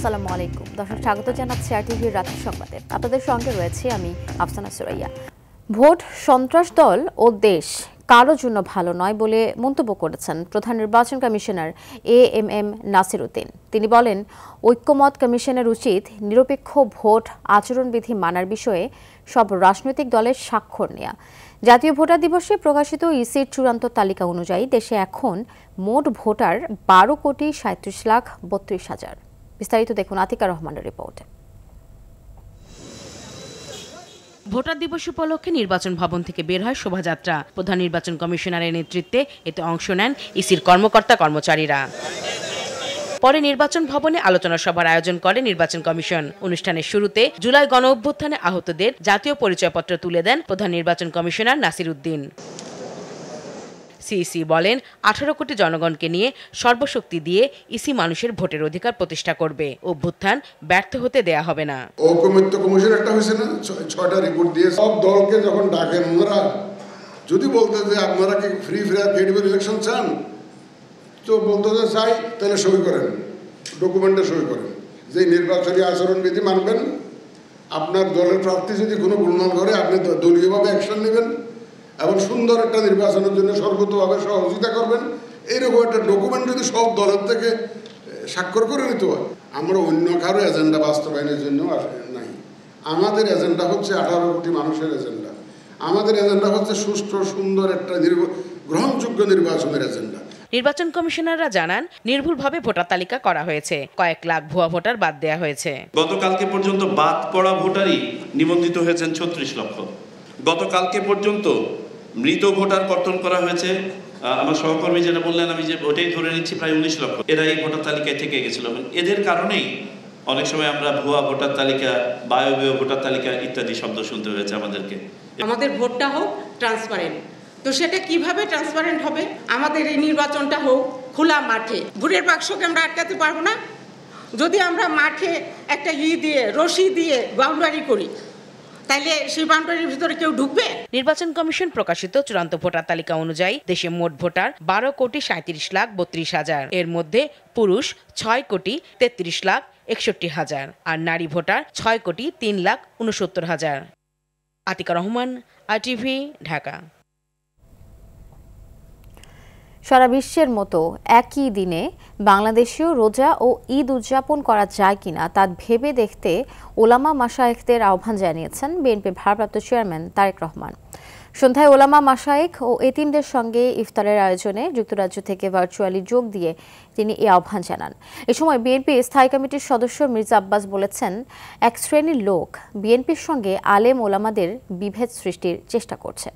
আসসালামু আলাইকুম দর্শক, স্বাগত জানাচ্ছি আরটিভির রাতের সংবাদে। আপনাদের সঙ্গে রয়েছে আমি আফসানা সুরাইয়া। ভোট সন্ত্রাস দল ও দেশ কারো জন্য ভালো নয় বলে মন্তব্য করেছেন প্রধান নির্বাচন কমিশনার AMM নাসির উদ্দিন। তিনি বলেন, ঐক্যমত কমিশনের উচিত নিরপেক্ষ ভোট আচরণবিধি মানার বিষয়ে সব রাজনৈতিক দলের স্বাক্ষর নেওয়া। জাতীয় ভোটার দিবসে প্রকাশিত ইসির চূড়ান্ত তালিকা অনুযায়ী দেশে এখন মোট ভোটার 12,37,32,000। বিস্তারিত দেখুন আতিকা রহমানের রিপোর্টে। ভোটার দিবস উপলক্ষে নির্বাচন ভবন থেকে বের হয় শোভাযাত্রা। প্রধান নির্বাচন কমিশনারের নেতৃত্বে এতে অংশ নেন ইসির কর্মকর্তা কর্মচারীরা। পরে নির্বাচন ভবনে আলোচনা সভার আয়োজন করে নির্বাচন কমিশন। অনুষ্ঠানের শুরুতে জুলাই গণ অভ্যুত্থানে আহতদের জাতীয় পরিচয়পত্র তুলে দেন প্রধান নির্বাচন কমিশনার নাসির উদ্দিন। সিইসি বলেন, 18 কোটি জনগণকে নিয়ে সর্বশক্তি দিয়ে ইসি মানুষের ভোটের অধিকার প্রতিষ্ঠা করবে। অভ্যুত্থান ব্যর্থ হতে দেয়া হবে না। ঐকমত্য কমিশন একটা হয়েছে না, 6টা রিপোর্ট দিয়ে সব দলকে যখন ডাকেন ওনারা যদি বলতে যে আপনারা কি ফ্রি ফেয়ার ক্রেডিবল ইলেকশন চান, তো বলতে যে চাই, তাহলে সই করেন, ডকুমেন্টে সই করেন যে নির্বাচনী আচরণবিধি মানবেন, আপনার দলের প্রার্থী যদি কোনো গোলমাল করে আপনি দলীয়ভাবে অ্যাকশন নেবেন এবং সুন্দর একটা নির্বাচনের জন্য সর্বতভাবে সহযোগিতা করবেন। এইরকম একটা ডকুমেন্ট যদি সব দলের থেকে স্বাক্ষর করে নিতে হয়, আমরা অন্য কারো এজেন্ডা বাস্তবায়নের জন্য নাই। আমাদের এজেন্ডা হচ্ছে 18 কোটি মানুষের এজেন্ডা। আমাদের এজেন্ডা হচ্ছে সুষ্ঠু সুন্দর একটা গ্রহণযোগ্য নির্বাচনের এজেন্ডা। নির্বাচন কমিশনাররা জানান, নির্ভুলভাবে ভোটার তালিকা করা হয়েছে, কয়েক লাখ ভুয়া ভোটার বাদ দেওয়া হয়েছে। গতকালকে পর্যন্ত বাদ পড়া ভোটারই নিবন্ধিত হয়েছেন 36 লক্ষ। গতকালকে পর্যন্ত মৃত ভোটার কর্তন করা হয়েছে, আমার সহকর্মী যেটা বললেন আমি যে ওটাই ধরে নিচ্ছি, প্রায় 19 লক্ষ। এরা এই ভোটার তালিকায় থেকে গেছিল। এদের কারণেই অনেক সময় আমরা ভুয়া ভোটার তালিকা, বায়বীয় ভোটার তালিকা ইত্যাদি শব্দ শুনতে হয়েছে আমাদেরকে। আমাদের ভোটটা হোক ট্রান্সপারেন্ট, তো সেটা কিভাবে ট্রান্সপারেন্ট হবে? আমাদের এই নির্বাচনটা হোক খোলা মাঠে। ভোটের বাক্সকে আমরা আটকাতে পারবো না। যদি আমরা মাঠে একটা দিয়ে রশি দিয়ে বাউন্ডারি করি, তাইলে সেই বাউন্ডারির ভিতরে কেউ ঢুকবে? নির্বাচন কমিশন প্রকাশিত চূড়ান্ত ভোটার তালিকা অনুযায়ী দেশে মোট ভোটার 12,37,32,000। এর মধ্যে পুরুষ 6,33,61,000 আর নারী ভোটার 6,03,69,000। আতিকা রহমান, আরটিভি, ঢাকা। সারা বিশ্বের মতো একই দিনে বাংলাদেশেও রোজা ও ঈদ উদযাপন করা যায় কিনা তা ভেবে দেখতে ওলামা মাশায়েখদের আহ্বান জানিয়েছেন বিএনপি ভারপ্রাপ্ত চেয়ারম্যান তারেক রহমান। সন্ধ্যায় ওলামা মাশায়েখ ও এতিমদের সঙ্গে ইফতারের আয়োজনে যুক্তরাজ্য থেকে ভার্চুয়ালি যোগ দিয়ে তিনি এই আহ্বান জানান। এ সময় বিএনপি স্থায়ী কমিটির সদস্য মির্জা আব্বাস বলেছেন, এক শ্রেণীর লোক বিএনপির সঙ্গে আলেম ওলামাদের বিভেদ সৃষ্টির চেষ্টা করছে।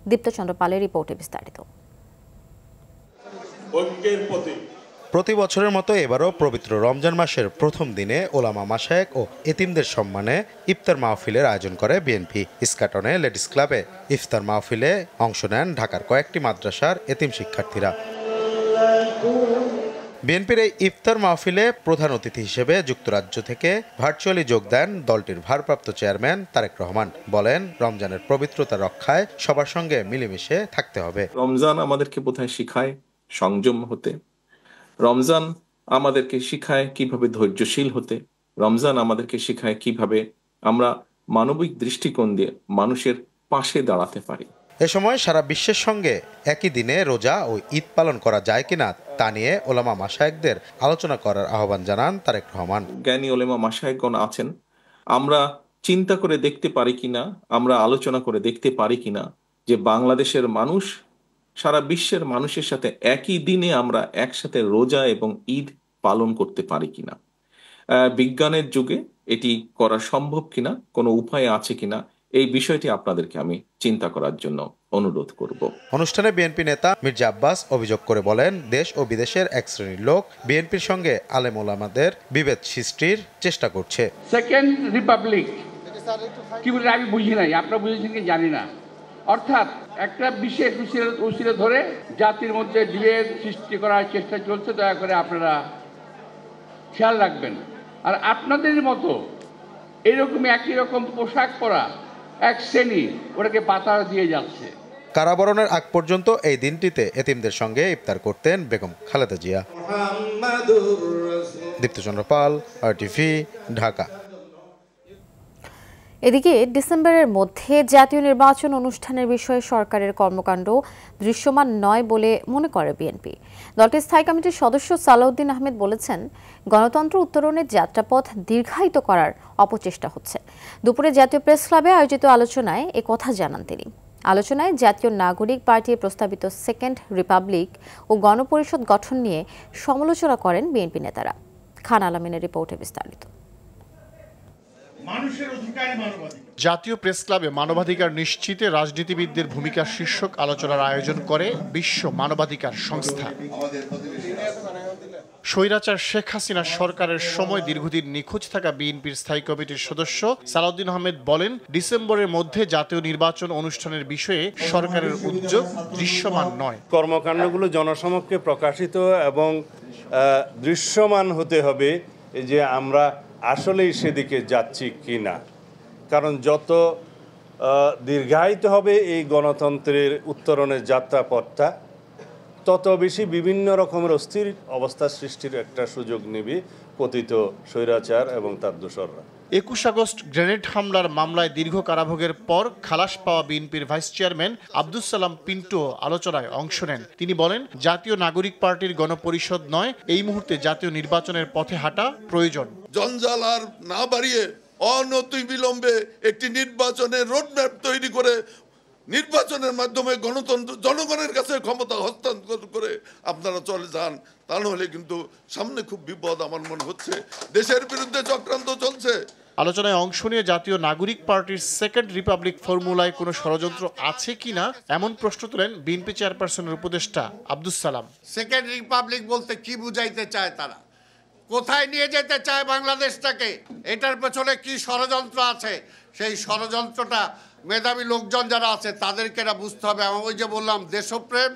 দীপ্তচন্দ্র পালের রিপোর্টে বিস্তারিত। প্রতি বছরের মতো এবারও পবিত্র রমজান মাসের প্রথম দিনে ওলামা মাশায়েখ ও এতিমদের সম্মানে ইফতার মাহফিলের আয়োজন করে বিএনপি। ইস্কাটনে লেডিস ক্লাবে ইফতার মাহফিলে অংশ নেন ঢাকার কয়েকটি মাদ্রাসার এতিম শিক্ষার্থীরা। বিএনপির এই ইফতার মাহফিলে প্রধান অতিথি হিসেবে যুক্তরাজ্য থেকে ভার্চুয়ালি যোগ দেন দলটির ভারপ্রাপ্ত চেয়ারম্যান তারেক রহমান। বলেন, রমজানের পবিত্রতা রক্ষায় সবার সঙ্গে মিলেমিশে থাকতে হবে। রমজান আমাদেরকে বোধহয় শিখায় সংযম হতে, রমজান আমাদেরকে শিখায় কিভাবে ধৈর্যশীল হতে, রমজান আমাদেরকে শিখায় কিভাবে আমরা মানবিক দৃষ্টিকোণ দিয়ে মানুষের পাশে দাঁড়াতে পারি। এ সময় সারা বিশ্বের সঙ্গে একই দিনে রোজা ও ঈদ পালন করা যায় কিনা তা নিয়ে ওলামা মাশায়েখদের আলোচনা করার আহ্বান জানান তারেক রহমান। জ্ঞানী ওলামা মাশায়েখগণ আছেন, আমরা চিন্তা করে দেখতে পারি কিনা, আমরা আলোচনা করে দেখতে পারি কিনা যে বাংলাদেশের মানুষ সারা বিশ্বের মানুষের সাথে একই দিনে আমরা একসাথে রোজা এবং ঈদ পালন করতে পারি কিনা, বিজ্ঞানের যুগে এটি করা সম্ভব কিনা, কোনো উপায় আছে কিনা, এই বিষয়টি আপনাদেরকে আমি চিন্তা করার জন্য অনুরোধ করব। অনুষ্ঠানে বিএনপি নেতা মির্জা আব্বাস অভিযোগ করে বলেন, দেশ ও বিদেশের এক শ্রেণীর লোক বিএনপির সঙ্গে আলেম ওলামাদের বিভেদ সৃষ্টির চেষ্টা করছে। সেকেন্ড রিপাবলিক কি বলে আমি বুঝি নাই, আপনারা বুঝেছেন কি জানি না। অর্থাৎ একটা বিশেষ উসিলা ধরে জাতির মধ্যে বিভেদ সৃষ্টি করার চেষ্টা চলছে। দয়া করে আপনারা খেয়াল রাখবেন। আর আপনাদের মতো এরকম একই রকম পোশাক পরা এক শ্রেণী ওটাকে পাতা দিয়ে যাচ্ছে। কারাবরণের আগ পর্যন্ত এই দিনটিতে এতিমদের সঙ্গে ইফতার করতেন বেগম খালেদা জিয়া। দীপ্তচন্দ্র পাল, RTV, ঢাকা। এদিকে ডিসেম্বরের মধ্যে জাতীয় নির্বাচন অনুষ্ঠানের বিষয়ে সরকারের কর্মকাণ্ড দৃশ্যমান নয় বলে মনে করে বিএনপি। দলটির স্থায়ী কমিটির সদস্য সালাউদ্দিন আহমেদ বলেছেন, গণতন্ত্র উত্তরণের যাত্রাপথ দীর্ঘায়িত করার অপচেষ্টা হচ্ছে। দুপুরে জাতীয় প্রেস ক্লাবে আয়োজিত আলোচনায় এ কথা জানান তিনি। আলোচনায় জাতীয় নাগরিক পার্টির প্রস্তাবিত সেকেন্ড রিপাবলিক ও গণপরিষদ গঠন নিয়ে সমালোচনা করেন বিএনপি নেতারা। খান আলমিনের রিপোর্টে বিস্তারিত। জাতীয় প্রেস ক্লাবে মানবাধিকার নিশ্চিতে রাজনীতিবিদদের ভূমিকা শীর্ষক আলোচনার আয়োজন করে বিশ্ব মানবাধিকার সংস্থা। স্বৈরাচার শেখ হাসিনা সরকারের সময় দীর্ঘদিন নিখোঁজ থাকা বিএনপির স্থায়ী কমিটির সদস্য সালাউদ্দিন আহমেদ বলেন, ডিসেম্বরের মধ্যে জাতীয় নির্বাচন অনুষ্ঠানের বিষয়ে সরকারের উদ্যোগ দৃশ্যমান নয়। কর্মকাণ্ডগুলো জনসমক্ষে প্রকাশিত এবং দৃশ্যমান হতে হবে যে আমরা আসলেই সেদিকে যাচ্ছি কি না। কারণ যত দীর্ঘায়িত হবে এই গণতন্ত্রের উত্তরণের যাত্রাপথটা, তত বেশি বিভিন্ন রকমের অস্থির অবস্থা সৃষ্টির একটা সুযোগ নেবে পতিত স্বৈরাচার এবং তার দোসররা। 21 আগস্ট গ্রেনেড হামলার মামলায় দীর্ঘ কারাভোগের পর খালাস পাওয়া বিএনপির ভাইস চেয়ারম্যান আব্দুস সালাম পিন্টু আলোচনায় অংশ নেন। তিনি বলেন, জাতীয় নাগরিক পার্টির গণপরিষদ নয়, এই মুহূর্তে জাতীয় নির্বাচনের পথে হাঁটা প্রয়োজন। জঞ্জাল আর না বাড়িয়ে অনতিবিলম্বে একটি নির্বাচনের রোডম্যাপ তৈরি করে নির্বাচনের মাধ্যমে গণতন্ত্র জনগণের কাছে ক্ষমতা হস্তান্তর করে আপনারা চলে যান। তা নাহলে কিন্তু সামনে খুব বিপদ আমার মনে হচ্ছে। দেশের বিরুদ্ধে চক্রান্ত চলছে। আলোচনায় অংশ নিয়ে জাতীয় নাগরিক পার্টির সেকেন্ড রিপাবলিক ফর্মুলায় কোনো ষড়যন্ত্র আছে কিনা এমন প্রশ্ন তোলেন বিএনপি চেয়ারপারসনের উপদেষ্টা আব্দুস সালাম। সেকেন্ড রিপাবলিক বলতে কি বুঝাইতে চায় তারা? কোথায় নিয়ে যেতে চায় বাংলাদেশটাকে? এটার পেছনে কি ষড়যন্ত্র আছে? সেই ষড়যন্ত্রটা মেধাবী লোকজন যারা আছে তাদেরকে এটা বুঝতে হবে। এবং ওই যে বললাম, দেশপ্রেম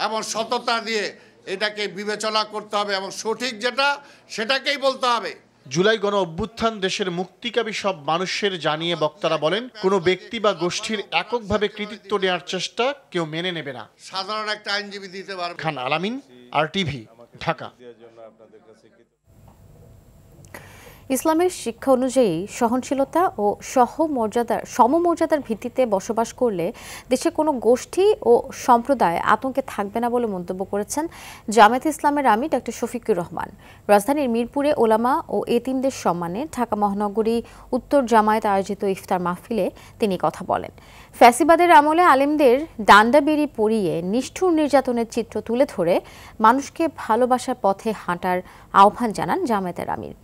এবং সততা দিয়ে এটাকে বিবেচনা করতে হবে এবং সঠিক যেটা সেটাকেই বলতে হবে। জুলাই গণ অভ্যুত্থান দেশের মুক্তিকামী সব মানুষের জানিয়ে বক্তারা বলেন, কোনো ব্যক্তি বা গোষ্ঠীর এককভাবে কৃতিত্ব নেওয়ার চেষ্টা কেউ মেনে নেবে না। সাধারণ একটা আইনজীবী দিতে পারবে। খান আলামিন, RTV, ঢাকা। ইসলামের শিক্ষা অনুযায়ী সহনশীলতা ও সমমর্যাদার ভিত্তিতে বসবাস করলে দেশে কোনো গোষ্ঠী ও সম্প্রদায় আতঙ্কে থাকবে না বলে মন্তব্য করেছেন জামায়াতে ইসলামের আমির ডক্টর শফিকুর রহমান। রাজধানীর মিরপুরে ওলামা ও এতিমদের সম্মানে ঢাকা মহানগরী উত্তর জামায়াত আয়োজিত ইফতার মাহফিলে তিনি কথা বলেন। ফ্যাসিবাদের আমলে আলেমদের ডান্ডা বেড়ি পরিয়ে নিষ্ঠুর নির্যাতনের চিত্র তুলে ধরে মানুষকে ভালোবাসার পথে হাঁটার আহ্বান জানান জামায়াতের আমির।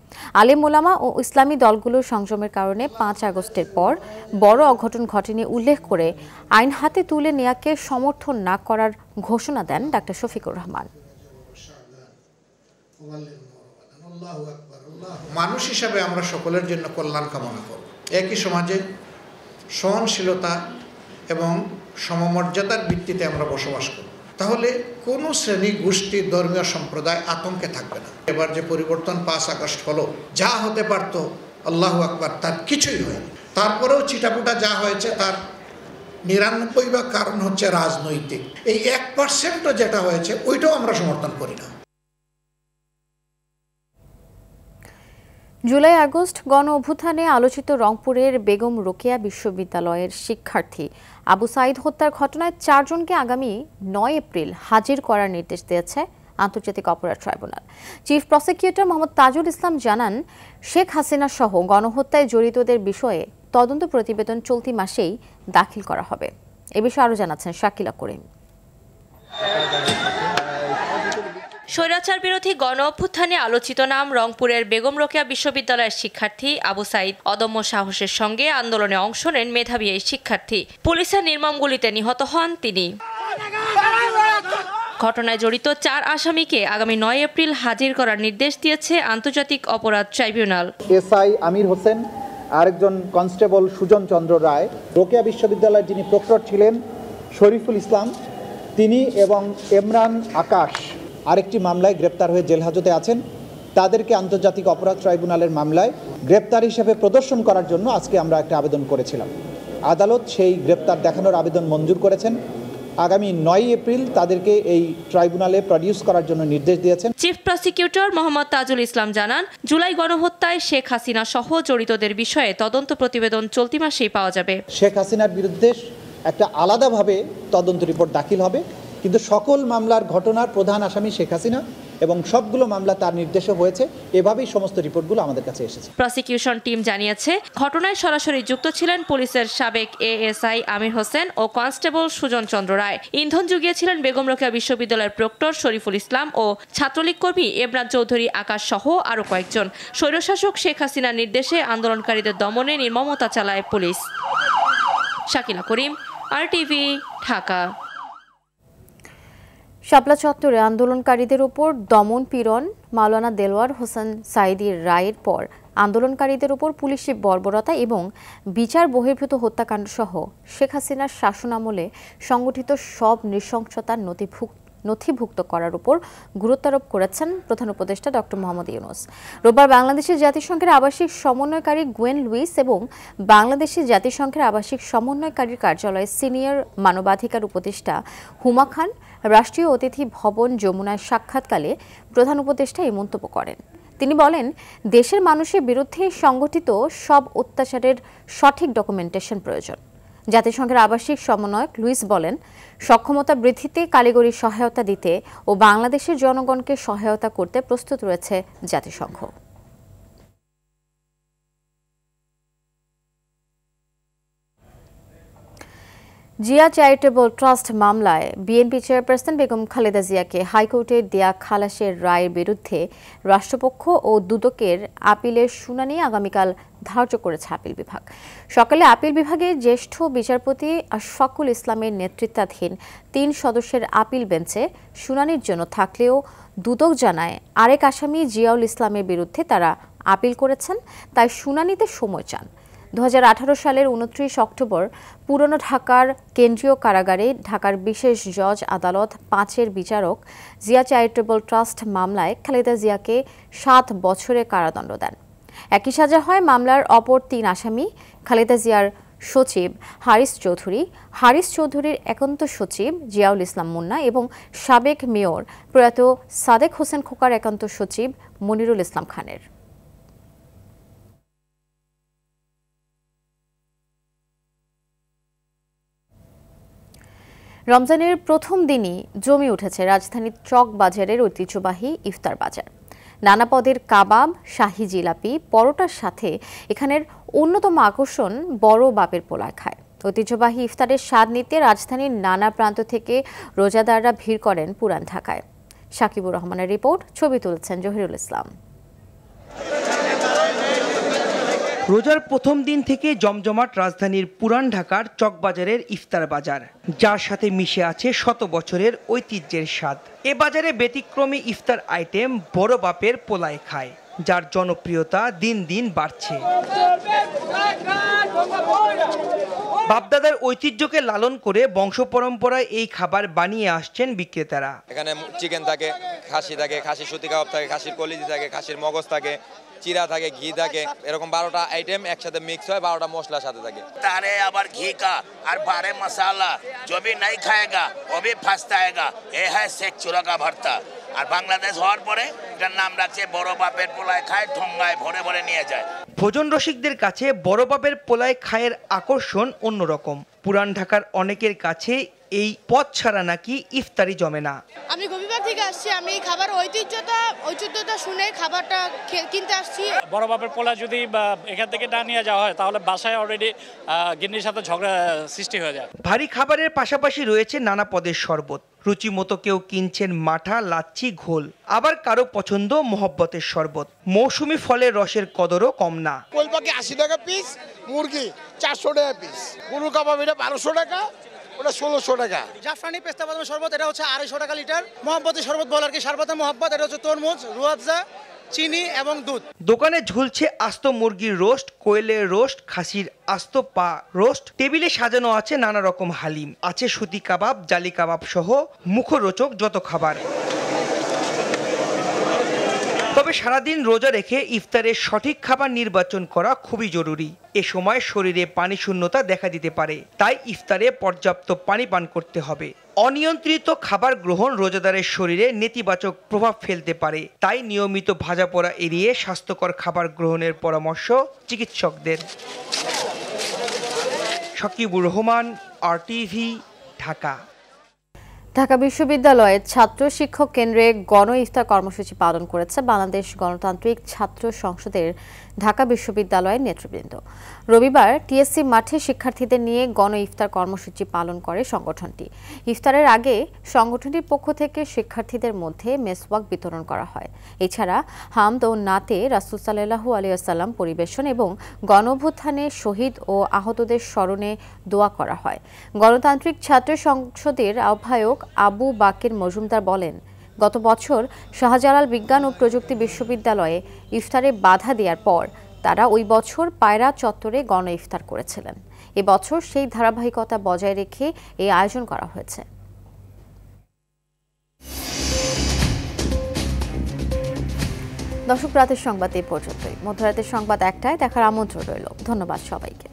আলেম ওলামা ও ইসলামী দলগুলোর সংযমের কারণে 5 আগস্টের পর বড় অঘটন ঘটেনি উল্লেখ করে আইন হাতে তুলে নেয়াকে সমর্থন না করার ঘোষণা দেন ডক্টর শফিকুর রহমান। মানুষ হিসাবে আমরা সকলের জন্য কল্যাণ কামনা করব। একই সমাজে সহনশীলতা এবং সমমর্যাদার ভিত্তিতে আমরা বসবাস করব, তাহলে কোনো শ্রেণী, গোষ্ঠী, ধর্মীয় সম্প্রদায় আতঙ্কে থাকবে না। এবার যে পরিবর্তন 5 আগস্ট হলো, যা হতে পারত আল্লাহু আকবার, তার কিছুই হয়নি। তারপরেও চিটাপুটা যা হয়েছে তার 99 কারণ হচ্ছে রাজনৈতিক। এই 1% যেটা হয়েছে ওইটাও আমরা সমর্থন করি না। জুলাই আগস্ট গণ অভ্যুত্থানে আলোচিত রংপুরের বেগম রোকেয়া বিশ্ববিদ্যালয়ের শিক্ষার্থী আবু সাইদ হত্যার ঘটনায় 4 জনকে আগামী 9 এপ্রিল হাজির করার নির্দেশ দিয়েছে আন্তর্জাতিক অপরাধ tribunal. Chief prosecutor Mohammad Tajul Islam জানান, শেখ হাসিনা সহ গণহত্যায় জড়িতদের বিষয়ে তদন্ত প্রতিবেদন চলতি মাসেই দাখিল করা হবে। এ বিষয়ে আরও জানাচ্ছেন শাকিলা করিম। স্বৈরাচার বিরোধী গণ অভ্যুত্থানে আলোচিত নাম রংপুরের বেগম রোকেয়া বিশ্ববিদ্যালয়ের শিক্ষার্থী আবু সাইদ। অদম্য সাহসের সঙ্গে আন্দোলনে অংশ নেন মেধাবী এই শিক্ষার্থী। পুলিশের নির্মম গুলিতে নিহত হন তিনি। ঘটনায় জড়িত 4 আসামিকে আগামী 9 এপ্রিল হাজির করার নির্দেশ দিয়েছে আন্তর্জাতিক অপরাধ ট্রাইব্যুনাল। এসআই আমির হোসেন, আরেকজন কনস্টেবল সুজন চন্দ্র রায়, রোকেয়া বিশ্ববিদ্যালয়ের যিনি প্রক্টর ছিলেন শরীফুল ইসলাম, তিনি এবং ইমরান আকাশ আরেকটি মামলায় গ্রেপ্তার হয়ে জেল হাজতে আছেন। তাদেরকে আন্তর্জাতিক অপরাধ ট্রাইব্যুনালের মামলায় গ্রেপ্তার হিসেবে প্রদর্শন করার জন্য আজকে আমরা একটা আবেদন করেছিলাম। আদালত সেই গ্রেপ্তার দেখানোর আবেদন মঞ্জুর করেছেন। আগামী 9 এপ্রিল তাদেরকে এই ট্রাইব্যুনালে প্রডিউস করার জন্য নির্দেশ দিয়েছেন। চিফ প্রসিকিউটর মোহাম্মদ তাজুল ইসলাম জানান, জুলাই গণহত্যায় শেখ হাসিনা সহ জড়িতদের বিষয়ে তদন্ত প্রতিবেদন চলতি মাসেই পাওয়া যাবে। শেখ হাসিনার বিরুদ্ধে একটা আলাদাভাবে তদন্ত রিপোর্ট দাখিল হবে, কিন্তু সকল মামলার ঘটনার প্রধান আসামি শেখ হাসিনা এবং সবগুলো মামলা তার নির্দেশে হয়েছে। এভাবেই সমস্ত রিপোর্টগুলো আমাদের কাছে এসেছে। প্রসিকিউশন টিম জানিয়েছে, ঘটনায় সরাসরি যুক্ত ছিলেন পুলিশের সাবেক এএসআই আমির হোসেন ও কনস্টেবল সুজন চন্দ্র রায়। ইন্ধন জুগিয়েছিলেন বেগম রোকেয়া বিশ্ববিদ্যালয়ের প্রক্টর শরীফুল ইসলাম ও ছাত্রলীগ কর্মী এমরান চৌধুরী আকাশ সহ আরও কয়েকজন। স্বৈরশাসক শেখ হাসিনার নির্দেশে আন্দোলনকারীদের দমনে নির্মমতা চালায় পুলিশ। শাকিলা করিম, RTV, ঢাকা। শাপলা চত্বরে আন্দোলনকারীদের উপর দমন পীড়ন, মাওলানা দেলওয়ার হোসেন সাঈদীর রায়ের পর আন্দোলনকারীদের উপর পুলিশি বর্বরতা এবং বিচার বহির্ভূত হত্যাকাণ্ড সহ শেখ হাসিনার শাসনামলে সংগঠিত সব নৃশংসতার নথিভুক্ত করার উপর গুরুত্বারোপ করেছেন প্রধান উপদেষ্টা ডক্টর মোহাম্মদ ইউনূস। রোববার বাংলাদেশের জাতিসংঘের আবাসিক সমন্বয়কারী গুয়েন লুইস এবং বাংলাদেশের জাতিসংঘের আবাসিক সমন্বয়কারীর কার্যালয়ের সিনিয়র মানবাধিকার উপদেষ্টা হুমা খান রাষ্ট্রীয় অতিথি ভবন যমুনায় সাক্ষাৎকালে প্রধান উপদেষ্টা এই মন্তব্য করেন। তিনি বলেন, দেশের মানুষের বিরুদ্ধে সংগঠিত সব অত্যাচারের সঠিক ডকুমেন্টেশন প্রয়োজন। জাতিসংঘের আবাসিক সমন্বয়ক লুইস বলেন, সক্ষমতা বৃদ্ধিতে কারিগরি সহায়তা দিতে ও বাংলাদেশের জনগণকে সহায়তা করতে প্রস্তুত রয়েছে জাতিসংঘ। জিয়া চ্যারিটেবল ট্রাস্ট মামলায় বিএনপি চেয়ারপারসন বেগম খালেদা জিয়াকে হাইকোর্টের দেয়া খালাসের রায়ের বিরুদ্ধে রাষ্ট্রপক্ষ ও দুদকের আপিলের শুনানি আগামীকাল ধার্য করেছে আপিল বিভাগ। সকালে আপিল বিভাগের জ্যেষ্ঠ বিচারপতি আশফাকুল ইসলামের নেতৃত্বাধীন 3 সদস্যের আপিল বেঞ্চে শুনানির জন্য থাকলেও দুদক জানায় আরেক আসামি জিয়াউল ইসলামের বিরুদ্ধে তারা আপিল করেছেন, তাই শুনানিতে সময় চান। 2018 সালের 29 অক্টোবর পুরনো ঢাকার কেন্দ্রীয় কারাগারে ঢাকার বিশেষ জজ আদালত 5-এর বিচারক জিয়া চ্যারিটেবল ট্রাস্ট মামলায় খালেদা জিয়াকে 7 বছরের কারাদণ্ড দেন। একই সাজা হয় মামলার অপর 3 আসামি খালেদা জিয়ার সচিব হারিস চৌধুরীর একান্ত সচিব জিয়াউল ইসলাম মুন্না এবং সাবেক মেয়র প্রয়াত সাদেক হোসেন খোকার একান্ত সচিব মনিরুল ইসলাম খানের। রমজানের প্রথম দিনই জমে উঠেছে রাজধানীর চক বাজারের ঐতিহ্যবাহী ইফতার বাজার। নানা পদের কাবাব, শাহী জিলাপি, পরোটার সাথে এখানের অন্যতম আকর্ষণ বড় বাপের পোলায় খায়। ঐতিহ্যবাহী ইফতারের স্বাদ নিতে রাজধানীর নানা প্রান্ত থেকে রোজাদাররা ভিড় করেন পুরান ঢাকায়। সাকিবুর রহমানের রিপোর্ট, ছবি তুলছেন জহিরুল ইসলাম। রোজার প্রথম দিন থেকে জমজমাট রাজধানীর পুরান ঢাকার চকবাজারের ইফতার বাজার, যার সাথে মিশে আছে শত বছরের ঐতিহ্যের স্বাদ। এ বাজারে ব্যতিক্রমী ইফতার আইটেম বড় বাপের পোলায় খায়, যার জনপ্রিয়তা দিন দিন বাড়ছে। বাপদাদার ঐতিহ্যকে লালন করে বংশ পরম্পরায় এই খাবার বানিয়ে আসছেন বিক্রেতারা। এখানে চিকেন থাকে, খাসি থাকে, খাসির সুতি কাবাব থাকে, খাসির কলিজি থাকে, খাসির মগজ থাকে, চিরা থাকে, ঘি থাকে, এরকম 12টা আইটেম একসাথে মিক্স হয়, 12টা মশলার সাথে থাকে। तारे আবার ঘি কা আর बारे मसाला जो भी नहीं खाएगा वो भी फंसताएगा। ये है शेख चूरा का भरता। আর বাংলাদেশ হওয়ার পরে এটার নাম রাখছে বড় বাপের পোলায় খায়, ঠোঙ্গায় ভরে ভরে নিয়ে যায়। ভোজন রসিকদের কাছে বড় বাপের পোলায় খায়ের আকর্ষণ অন্যরকম। পুরান ঢাকার অনেকের কাছে এই পথ ছাড়া নাকি ইফতারি জমে না। আমি গোবিবাগ থেকে আসছি, আমি খাবার ঐতিহ্যতা শুনে খাবারটা কিনতে আসছি। বড় বাপের পোলা যদি এখান থেকে না নিয়ে যাওয়া হয় তাহলে বাসায় অলরেডি গিন্নির সাথে ঝগড়া সৃষ্টি হয়ে যায়। ভারী খাবারের পাশাপাশি রয়েছে নানা পদের শরবত। রুচি মতো কেউ কিনছেন মাঠা, লাচ্ছি, ঘোল, আবার কারো পছন্দ মোহব্বতের শরবত। মৌসুমি ফলের রসের কদরও কম না। কোয়েল পাখি 80 টাকা পিস, মুরগি 400 টাকা পিস, গরু কাবাব এটা 1200 টাকা, ওটা 1600 টাকা। জাফরানি পেস্তা বাদামের শরবত এটা হচ্ছে 250 টাকা লিটার। মোহব্বতের শরবত বলার কি শরবতে মোহব্বত, এটা হচ্ছে তরমুজ, রুয়াবজা, চিনি এবং দুধ। দোকানে ঝুলছে আস্ত মুরগির রোস্ট, কোয়েলের রোস্ট, খাসির আস্ত পা রোস্ট। টেবিলে সাজানো আছে নানা রকম হালিম, আছে সুতি কাবাব, জালি কাবাব সহ মুখরোচক যত খাবার। তবে সারাদিন রোজা রেখে ইফতারের সঠিক খাবার নির্বাচন করা খুবই জরুরি। এ সময় শরীরে পানি শূন্যতা দেখা দিতে পারে, তাই ইফতারে পর্যাপ্ত পানি পান করতে হবে। অনিয়ন্ত্রিত খাবার গ্রহণ রোজাদারের শরীরে নেতিবাচক প্রভাব ফেলতে পারে, তাই নিয়মিত ভাজা পোড়া এড়িয়ে স্বাস্থ্যকর খাবার গ্রহণের পরামর্শ চিকিৎসকদের। সাকিবুর রহমান, RTV, ঢাকা। ঢাকা বিশ্ববিদ্যালয়ের ছাত্র শিক্ষক কেন্দ্রে গণ ইফতার কর্মসূচি পালন করেছে বাংলাদেশ গণতান্ত্রিক ছাত্র সংসদের ঢাকা বিশ্ববিদ্যালয়ের নেতৃবৃন্দ। রবিবার টিএসসি মাঠে শিক্ষার্থীদের নিয়ে গণ ইফতার কর্মসূচি পালন করে সংগঠনটি। ইফতারের আগে সংগঠনটির পক্ষ থেকে শিক্ষার্থীদের মধ্যে মেসওয়াক বিতরণ করা হয়। এছাড়া হামদ ও নাতে রাসূল সাল্লাল্লাহু আলাইহি ওয়াসাল্লাম পরিবেশন এবং গণঅভ্যুত্থানে শহীদ ও আহতদের স্মরণে দোয়া করা হয়। গণতান্ত্রিক ছাত্র সংসদের আহ্বায়ক আবু বাকের মজুমদার বলেন, গত বছর শাহজালাল বিজ্ঞান ও প্রযুক্তি বিশ্ববিদ্যালয়ে ইফতারে বাধা দেওয়ার পর তারা ওই বছর পায়রা চত্বরে গণ ইফতার করেছিলেন। এবছর সেই ধারাবাহিকতা বজায় রেখে এই আয়োজন করা হয়েছে। দর্শক, রাতের সংবাদ এই পর্যন্তই। মধ্যরাতের সংবাদ 1টায় দেখার আমন্ত্রণ রইল। ধন্যবাদ সবাইকে।